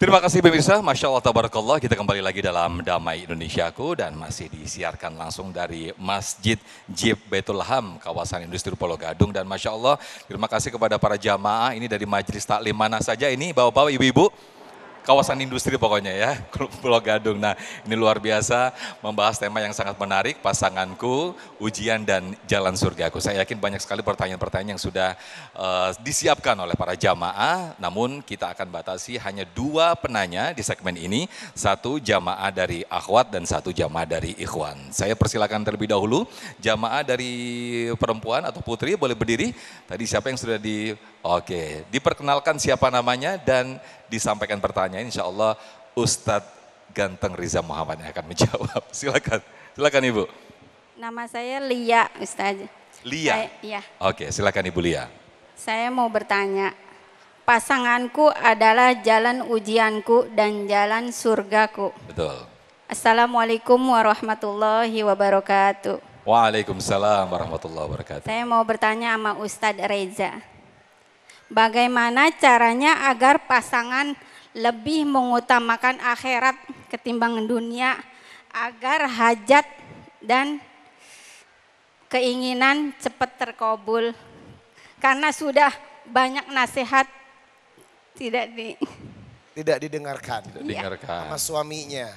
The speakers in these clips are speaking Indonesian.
Terima kasih pemirsa, Masya Allah Tabarakallah, kita kembali lagi dalam Damai Indonesiaku dan masih disiarkan langsung dari Masjid Jib Baitul Ham, kawasan industri Pulau Gadung. Dan Masya Allah, terima kasih kepada para jamaah ini dari Majelis Taklim mana saja ini, bapak-bapak, ibu-ibu. Kawasan industri pokoknya ya, Pulau Gadung. Nah ini luar biasa membahas tema yang sangat menarik, pasanganku, ujian dan jalan surgaku. Saya yakin banyak sekali pertanyaan-pertanyaan yang sudah disiapkan oleh para jamaah. Namun kita akan batasi hanya 2 penanya di segmen ini. 1 jamaah dari akhwat dan 1 jamaah dari ikhwan. Saya persilakan terlebih dahulu, jamaah dari perempuan atau putri boleh berdiri. Tadi siapa yang sudah Oke, diperkenalkan siapa namanya dan disampaikan pertanyaan, insya Allah Ustadz Ganteng Riza Muhammad yang akan menjawab. Silakan, silakan Ibu. Nama saya Lia, Ustaz. Lia? Iya. Oke, silakan Ibu Lia. Saya mau bertanya, pasanganku adalah jalan ujianku dan jalan surgaku. Betul. Assalamualaikum warahmatullahi wabarakatuh. Waalaikumsalam warahmatullahi wabarakatuh. Saya mau bertanya sama Ustadz Reza. Bagaimana caranya agar pasangan lebih mengutamakan akhirat ketimbang dunia agar hajat dan keinginan cepat terkabul? Karena sudah banyak nasihat tidak didengarkan. Dengarkan. Sama suaminya.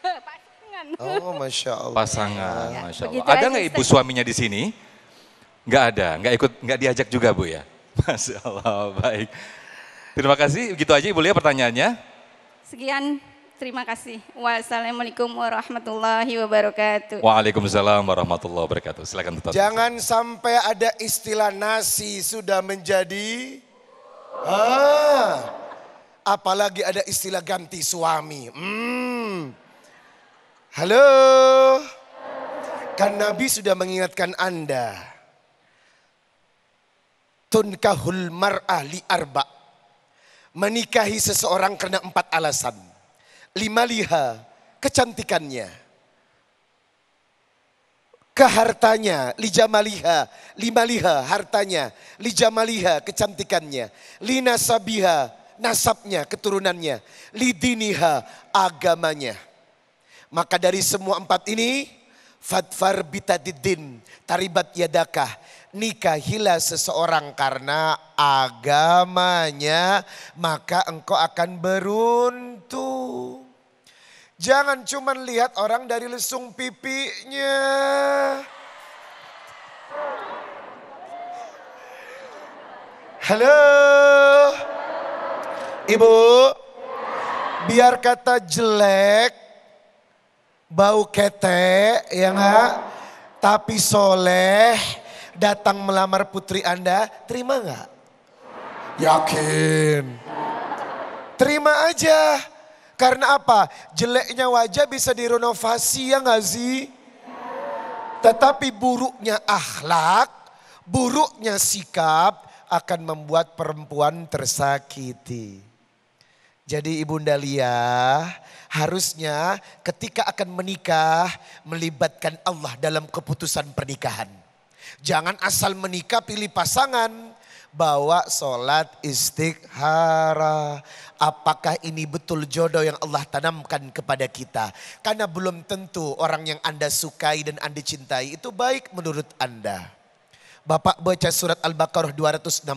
pasangan. Oh, Masya Allah. Pasangan, Ya, Masya begitu Allah. Ada aja, nggak Ibu Ustaz. suaminya di sini? Nggak ada, nggak diajak juga Bu ya? Masya Allah, baik. Terima kasih, begitu aja Ibu Lia pertanyaannya. Sekian, terima kasih. Wassalamualaikum warahmatullahi wabarakatuh. Waalaikumsalam warahmatullahi wabarakatuh. Silakan tetap. Jangan sampai ada istilah nasi sudah menjadi apalagi ada istilah ganti suami. Halo. Kan Nabi sudah mengingatkan Anda. Tunkahul mar'ah li arba. Menikahi seseorang karena 4 alasan. 5 liha, kecantikannya. Kehartanya, lijamaliha. 5 liha, hartanya. Lijamaliha, kecantikannya. Linasabiha, nasabnya, keturunannya. Lidiniha, agamanya. Maka dari semua 4 ini, fadfar bitadiddin, taribat yadakah. Nikahilah seseorang karena agamanya, maka engkau akan beruntung. Jangan cuma lihat orang dari lesung pipinya. Halo, Ibu, biar kata jelek, bau ketek, ya enggak? Tapi soleh, datang melamar putri Anda, terima enggak? Yakin. Terima aja. Karena apa? Jeleknya wajah bisa direnovasi, ya enggak sih? Tetapi buruknya akhlak, buruknya sikap akan membuat perempuan tersakiti. Jadi Ibunda Lia, harusnya ketika akan menikah melibatkan Allah dalam keputusan pernikahan. Jangan asal menikah pilih pasangan, bawa sholat istikhara. Apakah ini betul jodoh yang Allah tanamkan kepada kita? Karena belum tentu orang yang Anda sukai dan Anda cintai itu baik menurut Anda. Bapak baca surat Al-Baqarah 216.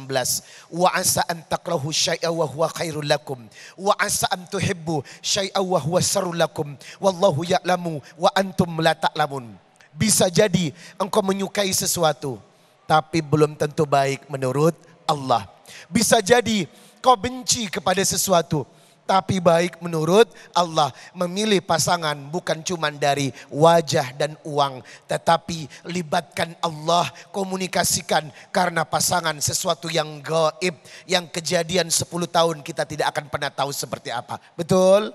Wa asa an takrahu syai'a wa huwa khairul lakum. Wa asa an tuhibbu syai'a wa huwa syarrul lakum. Wallahu ya'lamu wa antum la ta'lamun. Bisa jadi engkau menyukai sesuatu, tapi belum tentu baik menurut Allah. Bisa jadi kau benci kepada sesuatu, tapi baik menurut Allah. Memilih pasangan bukan cuma dari wajah dan uang, tetapi libatkan Allah, komunikasikan. Karena pasangan sesuatu yang gaib, yang kejadian 10 tahun kita tidak akan pernah tahu seperti apa. Betul?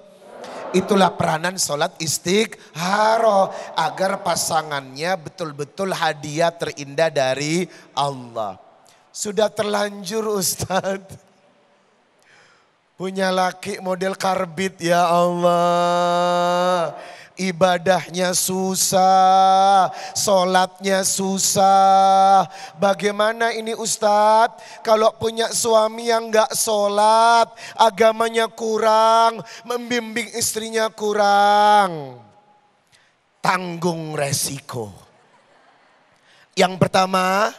Itulah peranan sholat istikhara agar pasangannya betul-betul hadiah terindah dari Allah. Sudah terlanjur Ustadz. Punya laki model karbit, ya Allah. Ibadahnya susah, sholatnya susah. Bagaimana ini Ustadz? Kalau punya suami yang gak sholat, agamanya kurang, membimbing istrinya kurang. Tanggung resiko. Yang pertama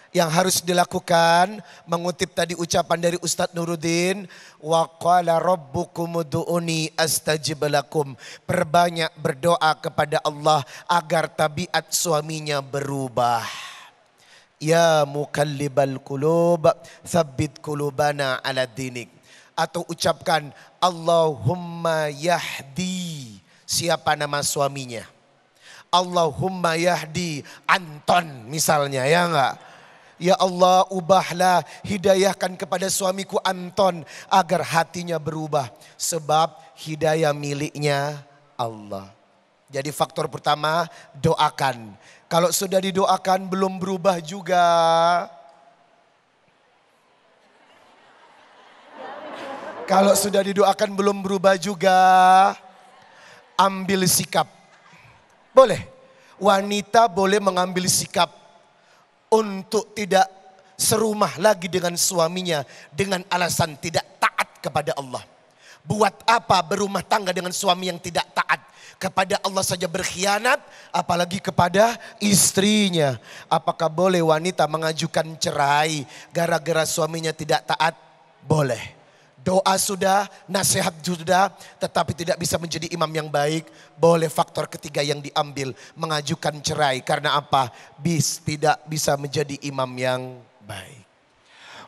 yang harus dilakukan, mengutip tadi ucapan dari Ustadz Nuruddin, wa qala rabbukum ud'uni astajib lakum. Perbanyak berdoa kepada Allah agar tabiat suaminya berubah. Ya mukallibal qulub, tsabbit qulubana ala dinik. Atau ucapkan Allahumma yahdi. Siapa nama suaminya? Allahumma yahdi Anton misalnya, ya enggak? Ya Allah, ubahlah, hidayahkan kepada suamiku Anton agar hatinya berubah. Sebab hidayah miliknya Allah. Jadi faktor pertama, doakan. Kalau sudah didoakan belum berubah juga, kalau sudah didoakan belum berubah juga, ambil sikap. Boleh, wanita boleh mengambil sikap untuk tidak serumah lagi dengan suaminya dengan alasan tidak taat kepada Allah. Buat apa berumah tangga dengan suami yang tidak taat? Kepada Allah saja berkhianat, apalagi kepada istrinya. Apakah boleh wanita mengajukan cerai gara-gara suaminya tidak taat? Boleh. Doa sudah, nasihat sudah, tetapi tidak bisa menjadi imam yang baik. Boleh faktor ketiga yang diambil, mengajukan cerai. Karena apa? Tidak bisa menjadi imam yang baik.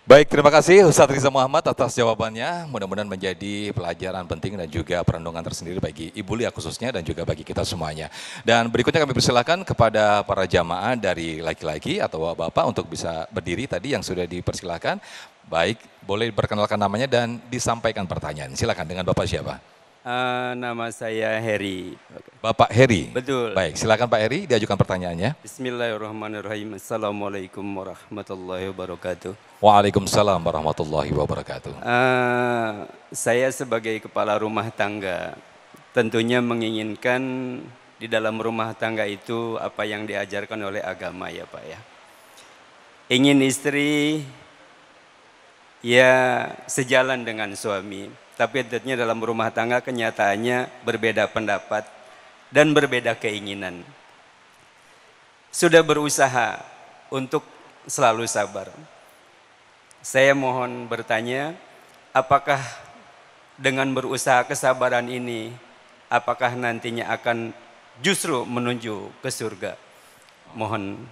Baik, terima kasih Ustadz Riza Muhammad atas jawabannya. Mudah-mudahan menjadi pelajaran penting dan juga perenungan tersendiri bagi Ibu Lia khususnya dan juga bagi kita semuanya. Dan berikutnya kami persilakan kepada para jamaah dari laki-laki atau bapak untuk bisa berdiri tadi yang sudah dipersilakan. Baik, boleh perkenalkan namanya dan disampaikan pertanyaan. Silakan, dengan Bapak siapa? Nama saya Heri. Bapak Heri? Betul. Baik, silakan Pak Heri, diajukan pertanyaannya. Bismillahirrahmanirrahim. Assalamualaikum warahmatullahi wabarakatuh. Waalaikumsalam warahmatullahi wabarakatuh. Saya sebagai kepala rumah tangga tentunya menginginkan di dalam rumah tangga itu apa yang diajarkan oleh agama ya Pak ya. Ingin istri ya sejalan dengan suami, tapi tentunya dalam rumah tangga kenyataannya berbeda pendapat dan berbeda keinginan. Sudah berusaha untuk selalu sabar. Saya mohon bertanya, apakah dengan berusaha kesabaran ini, apakah nantinya akan justru menuju ke surga? Mohon.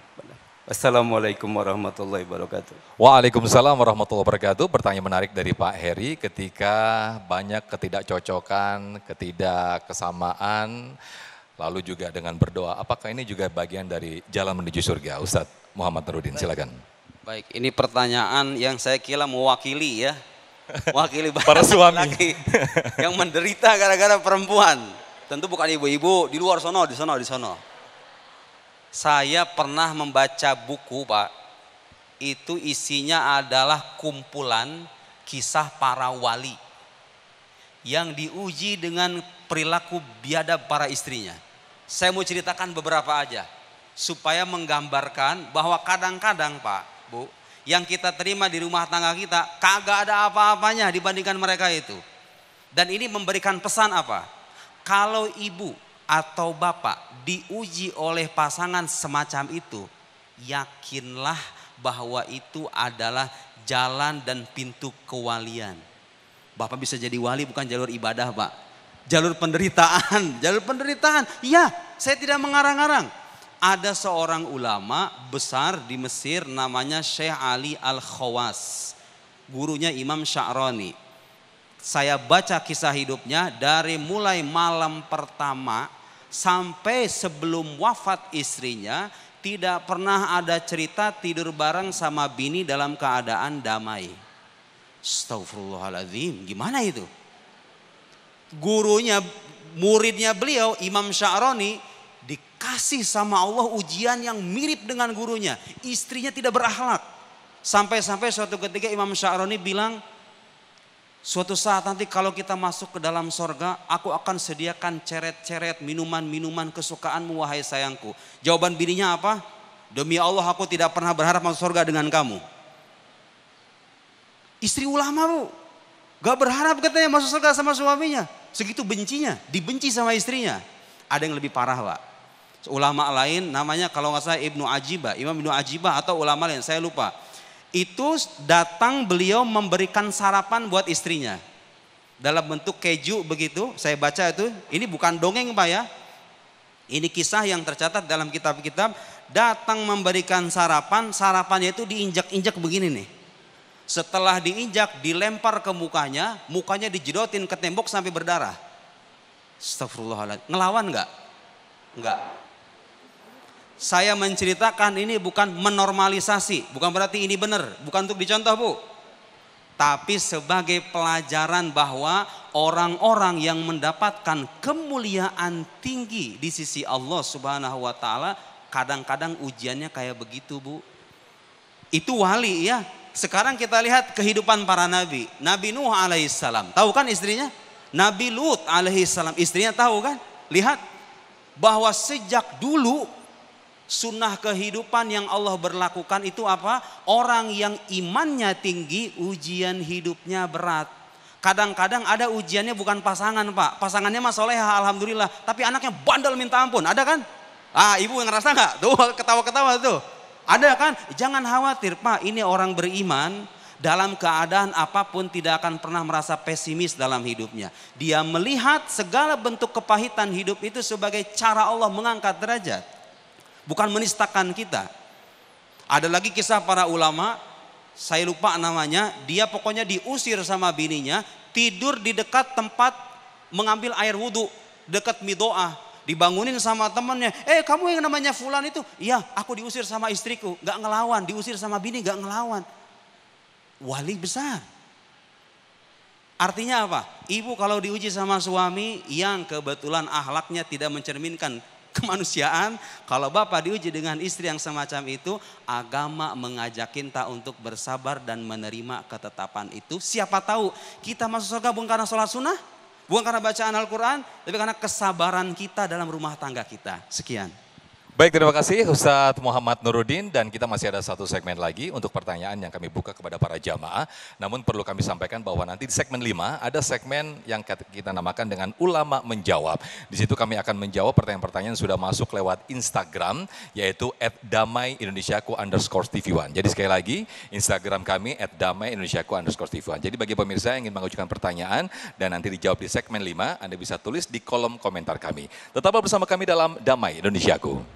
Assalamualaikum warahmatullahi wabarakatuh. Waalaikumsalam warahmatullahi wabarakatuh. Pertanyaan menarik dari Pak Heri, ketika banyak ketidakcocokan, ketidakkesamaan, lalu juga dengan berdoa, apakah ini juga bagian dari jalan menuju surga? Ustadz Muhammad Nuruddin, silakan. Baik, ini pertanyaan yang saya kira mewakili ya. Mewakili para suami laki yang menderita gara-gara perempuan. Tentu bukan ibu-ibu di luar sono, di sono. Saya pernah membaca buku, Pak. Itu isinya adalah kumpulan kisah para wali yang diuji dengan perilaku biadab para istrinya. Saya mau ceritakan beberapa aja supaya menggambarkan bahwa kadang-kadang Pak, Bu, yang kita terima di rumah tangga kita kagak ada apa-apanya dibandingkan mereka itu. Dan ini memberikan pesan apa? Kalau ibu atau bapak diuji oleh pasangan semacam itu, yakinlah bahwa itu adalah jalan dan pintu kewalian. Bapak bisa jadi wali bukan jalur ibadah, Pak. Jalur penderitaan, jalur penderitaan. Ya, saya tidak mengarang-arang. Ada seorang ulama besar di Mesir namanya Syekh Ali Al-Khawas. Gurunya Imam Sya'rani. Saya baca kisah hidupnya dari mulai malam pertama sampai sebelum wafat istrinya. Tidak pernah ada cerita tidur bareng sama bini dalam keadaan damai. Astagfirullahaladzim, gimana itu? Gurunya, muridnya beliau Imam Sya'rani dikasih sama Allah ujian yang mirip dengan gurunya. Istrinya tidak berakhlak. Sampai-sampai suatu ketika Imam Sya'rani bilang, Suatu saat nanti kalau kita masuk ke dalam sorga, aku akan sediakan ceret-ceret minuman-minuman kesukaanmu wahai sayangku. Jawaban bininya apa? Demi Allah aku tidak pernah berharap masuk sorga dengan kamu. Istri ulama bu, gak berharap katanya masuk surga sama suaminya. Segitu bencinya, dibenci sama istrinya. Ada yang lebih parah pak. Ulama lain namanya kalau nggak salah Ibnu Ajibah, Imam Ibnu Ajibah atau ulama lain, saya lupa. Itu datang beliau memberikan sarapan buat istrinya. Dalam bentuk keju begitu, saya baca itu. Ini bukan dongeng pak ya. Ini kisah yang tercatat dalam kitab-kitab. Datang memberikan sarapan, sarapannya itu diinjak-injak begini nih. Setelah diinjak, dilempar ke mukanya, mukanya dijedotin ke tembok sampai berdarah. Astagfirullahaladzim. Ngelawan enggak? Enggak. Saya menceritakan ini bukan menormalisasi, bukan berarti ini benar, bukan untuk dicontoh bu. Tapi sebagai pelajaran bahwa orang-orang yang mendapatkan kemuliaan tinggi di sisi Allah Subhanahu wa taala, kadang-kadang ujiannya kayak begitu bu. Itu wali ya. Sekarang kita lihat kehidupan para nabi. Nabi Nuh alaihissalam, tahu kan istrinya? Nabi Lut alaihissalam, istrinya tahu kan? Lihat bahwa sejak dulu sunnah kehidupan yang Allah berlakukan itu apa? Orang yang imannya tinggi, ujian hidupnya berat. Kadang-kadang ada ujiannya bukan pasangan pak. Pasangannya mah solehah alhamdulillah. Tapi anaknya bandel minta ampun. Ada kan? Ah ibu yang ngerasa nggak? Tuh ketawa-ketawa tuh. Ada kan? Jangan khawatir pak. Ini orang beriman dalam keadaan apapun tidak akan pernah merasa pesimis dalam hidupnya. Dia melihat segala bentuk kepahitan hidup itu sebagai cara Allah mengangkat derajat. Bukan menistakan kita. Ada lagi kisah para ulama, saya lupa namanya, dia pokoknya diusir sama bininya, tidur di dekat tempat mengambil air wudhu, dekat midoah, dibangunin sama temannya, kamu yang namanya fulan itu, iya aku diusir sama istriku, gak ngelawan, diusir sama bini gak ngelawan. Wali besar. Artinya apa? Ibu kalau diuji sama suami yang kebetulan akhlaknya tidak mencerminkan kemanusiaan, kalau bapak diuji dengan istri yang semacam itu, agama mengajak kita untuk bersabar dan menerima ketetapan itu. Siapa tahu kita masuk surga bukan karena sholat sunnah, bukan karena bacaan Al-Quran, tapi karena kesabaran kita dalam rumah tangga kita. Sekian. Baik, terima kasih Ustadz Muhammad Nuruddin, dan kita masih ada satu segmen lagi untuk pertanyaan yang kami buka kepada para jamaah. Namun perlu kami sampaikan bahwa nanti di segmen 5 ada segmen yang kita namakan dengan ulama menjawab. Di situ kami akan menjawab pertanyaan-pertanyaan yang sudah masuk lewat Instagram, yaitu @damai_indonesiaku_tv1. Jadi sekali lagi Instagram kami @damai_indonesiaku_tv1. Jadi bagi pemirsa yang ingin mengajukan pertanyaan dan nanti dijawab di segmen 5, Anda bisa tulis di kolom komentar kami. Tetaplah bersama kami dalam Damai Indonesiaku.